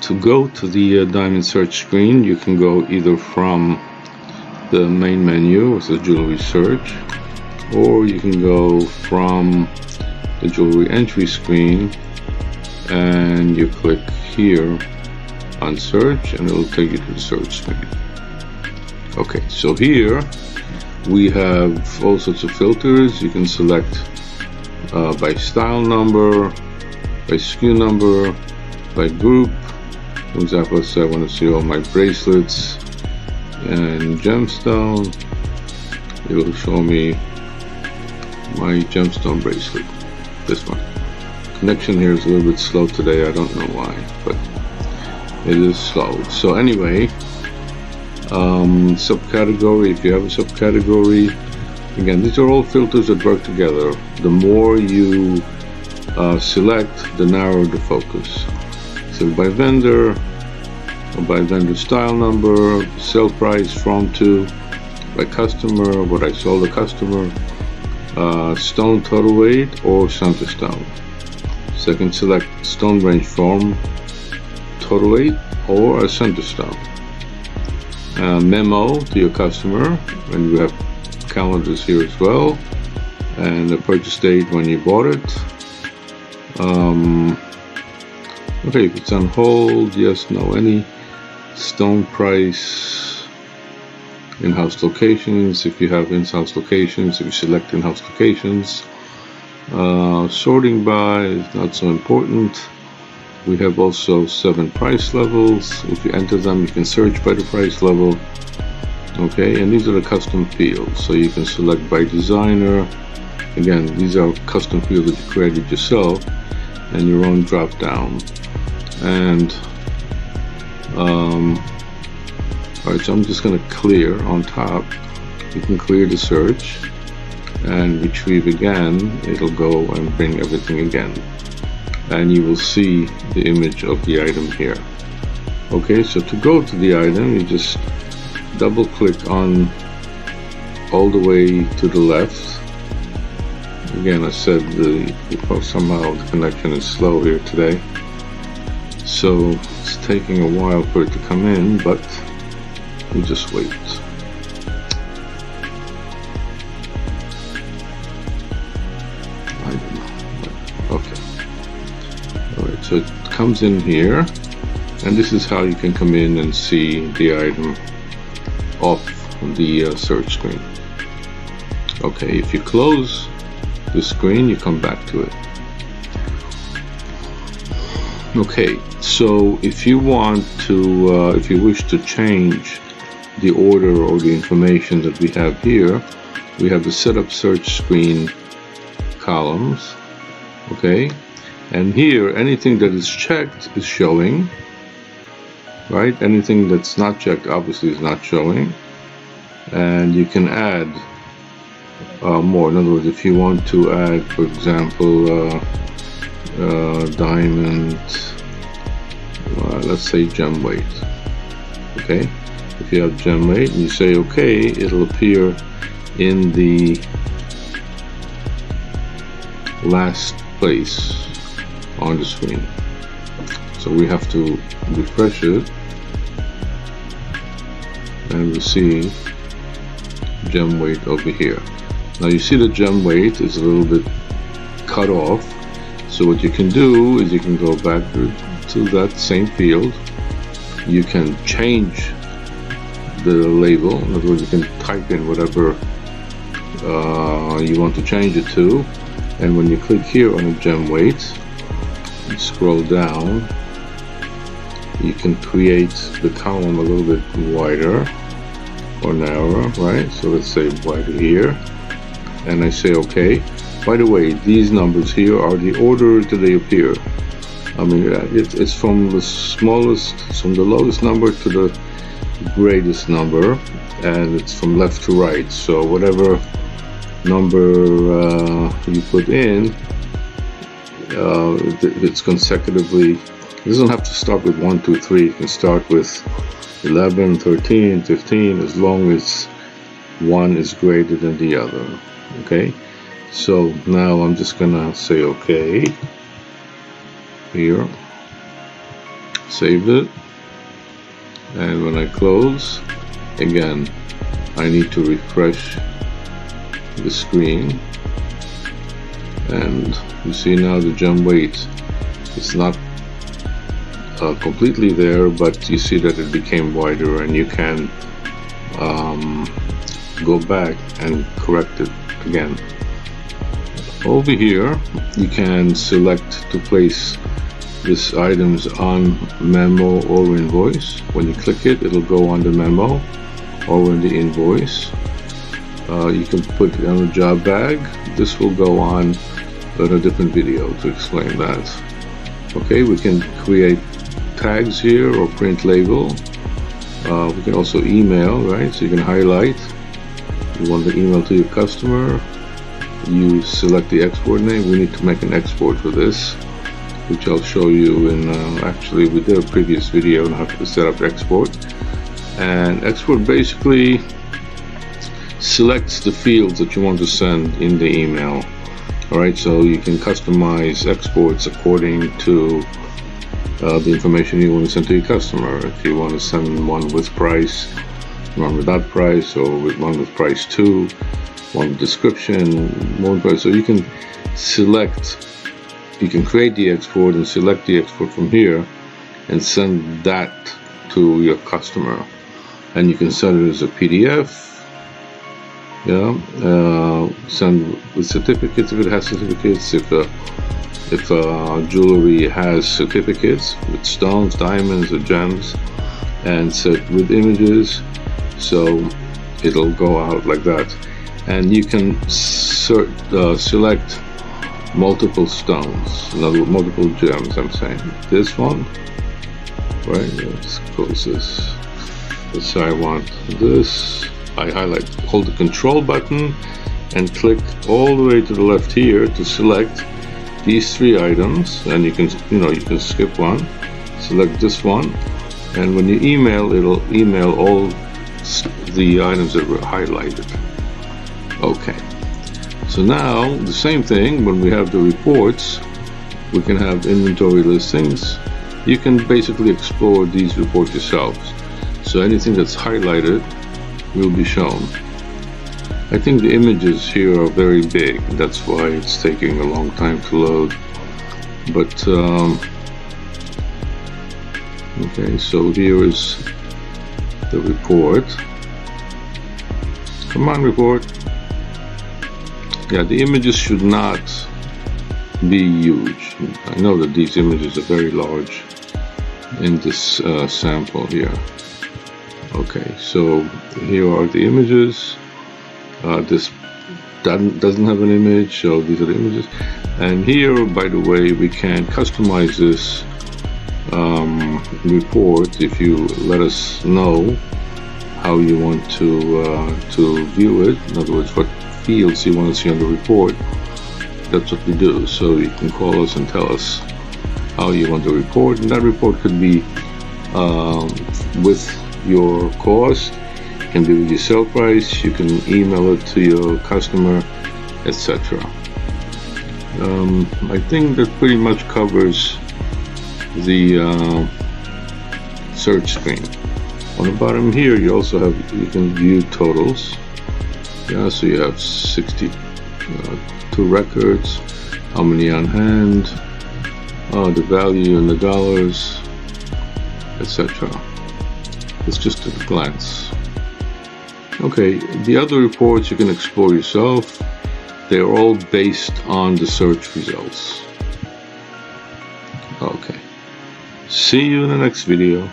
To go to the diamond search screen, you can go either from the main menu, which is jewelry search, or you can go from the jewelry entry screen and you click here on search and it will take you to the search screen. Okay, so here we have all sorts of filters. You can select by style number, by SKU number, by group. For example, let's say I want to see all my bracelets and gemstone. It will show me my gemstone bracelet, this one. Connection here is a little bit slow today, I don't know why, but it is slow. So anyway, subcategory, if you have a subcategory, again, these are all filters that work together. The more you select, the narrower the focus. So by vendor, or by vendor style number, sell price from to, by customer, what I sold the customer, stone total weight or center stone. Second, select stone range from total weight or a center stone. Memo to your customer, and you have calendars here as well, and the purchase date when you bought it. Okay, if it's on hold, yes, no, any stone price, in-house locations, if you have in-house locations, if you select in-house locations. Sorting by is not so important. We have also 7 price levels. If you enter them, you can search by the price level. Okay, and these are the custom fields, so you can select by designer. Again, these are custom fields that you created yourself and your own drop down. And alright, so I'm just going to clear on top. You can clear the search and retrieve again. It'll go and bring everything again, and you will see the image of the item here. Okay, so to go to the item, you just double click on all the way to the left. Again, I said somehow the connection is slow here today, so it's taking a while for it to come in, but we just wait. I don't know. Okay. Alright, so it comes in here, and this is how you can come in and see the item off the search screen. Okay, if you close the screen, you come back to it. Okay, so if you want to, if you wish to change the order or the information that we have here, we have the setup search screen columns. Okay, and here anything that is checked is showing, right? Anything that's not checked obviously is not showing, and you can add more. In other words, if you want to add, for example, diamond, let's say gem weight. Okay, if you have gem weight and you say okay, it'll appear in the last place on the screen. So we have to refresh it, and we see gem weight over here. Now you see the gem weight is a little bit cut off, so what you can do is you can go back to that same field. You can change the label. In other words, you can type in whatever you want to change it to, and when you click here on the gem weight and scroll down, you can create the column a little bit wider or narrower, right? So let's say wider here, and I say okay. By the way, these numbers here are the order that they appear. I mean, it's from the smallest, from the lowest number to the greatest number, and it's from left to right. So whatever number you put in, it's consecutively. It doesn't have to start with 1, 2, 3. It can start with 11, 13, 15, as long as one is greater than the other. Okay, so now I'm just gonna say okay here, saved it, and when I close, again, I need to refresh the screen, and you see now the gem weight, it's not completely there, but you see that it became wider, and you can go back and correct it again. Over here you can select to place these items on memo or invoice. When you click it, it'll go on the memo or in the invoice. You can put it on a job bag. This will go on in a different video to explain that. Okay, we can create tags here or print label. We can also email, right? So you can highlight. You want the email to your customer. You select the export name. We need to make an export for this, which I'll show you in, actually we did a previous video on how to set up export. And export basically selects the fields that you want to send in the email. Alright, so you can customize exports according to the information you want to send to your customer. If you want to send one with price, one without price, or one with price too, one with description, one price. So you can select, you can create the export and select the export from here and send that to your customer. And you can send it as a PDF. Send with certificates if it has certificates. If jewelry has certificates with stones, diamonds, or gems, and set with images, so it'll go out like that. And you can select multiple stones, multiple gems. I'm saying this one, right? Let's close this. Let's say I want this. I highlight, hold the control button and click all the way to the left here to select these three items, and you can skip one, select this one, and when you email, it'll email all the items that were highlighted. Okay, so now the same thing when we have the reports, we can have inventory listings. You can basically explore these reports yourselves. So anything that's highlighted will be shown. I think the images here are very big, that's why it's taking a long time to load. But okay, so here is the report. Come on, report. Yeah, the images should not be huge. I know that these images are very large in this sample here. Okay, so here are the images. This doesn't have an image, so these are the images. And here, by the way, we can customize this report if you let us know how you want to view it. In other words, what fields you want to see on the report. That's what we do. So you can call us and tell us how you want the report, and that report could be with your cost, can be with your sale price, you can email it to your customer, etc. I think that pretty much covers the search screen. On the bottom here you also have, you can view totals. Yeah, so you have 62 records, how many on hand, the value in the dollars, etc. It's just at a glance. Okay, the other reports you can explore yourself. They're all based on the search results. Okay, see you in the next video.